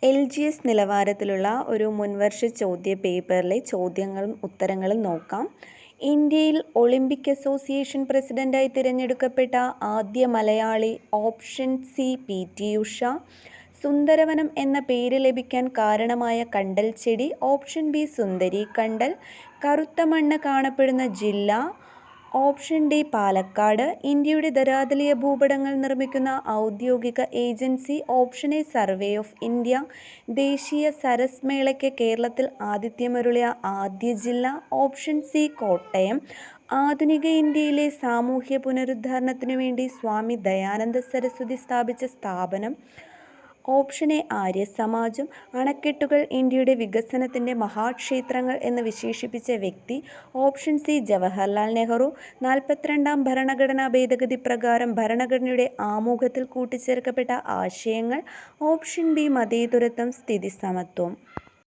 LGS നിലവാരത്തിലുള്ള ഒരു മുൻവർഷ ചോദ്യ പേപ്പറിലെ ചോദ്യങ്ങളും ഉത്തരങ്ങളും നോക്കാം. ഇന്ത്യയിൽ ഒളിമ്പിക് അസോസിയേഷൻ പ്രസിഡന്റായി തിരഞ്ഞെടുക്കപ്പെട്ട ആദ്യ മലയാളി. Option C PT Usha. സുന്ദരവനം എന്ന പേര് ലഭിക്കാൻ കാരണമായ കണ്ടൽ ചെടി. ഓപ്ഷൻ ബി സുന്ദരി കണ്ടൽ. കറുത്ത മണ്ണ് കാണപ്പെടുന്ന ജില്ല. Option D Palakkad. ഇന്ത്യയുടെ ധരാതലീയ ഭൂപടങ്ങൾ നിർമ്മിക്കുന്ന ഔദ്യോഗിക agency. Option A survey of India. ദേശീയ സരസ് മേളയ്ക്ക് കേരളത്തിൽ ആതിഥ്യമരുളിയ ആദ്യ ജില്ല. Option C Kottayam. ആധുനിക ഇന്ത്യയിലെ സാമൂഹ്യ പുനരുദ്ധാരണത്തിനു വേണ്ടി സ്വാമി ദയാനന്ദ സരസ്വതി സ്ഥാപിച്ച സ്ഥാപനം. ഓപ്ഷൻ എ ആര്യസമാജം. അണക്കെട്ടുകൾ ഇന്ത്യയുടെ വികസനത്തിൻ്റെ മഹാക്ഷേത്രങ്ങൾ എന്ന് വിശേഷിപ്പിച്ച വ്യക്തി. Option C Jawaharlal Nehru. 42ാം ഭരണഘടനാ ഭേദഗതി പ്രകാരം ഭരണഘടനയുടെ ആമുഖത്തിൽ കൂട്ടിച്ചേർക്കപ്പെട്ട ആശയങ്ങൾ. ഓപ്ഷൻ ബി മതേതരത്വം സ്ഥിതി സമത്വം.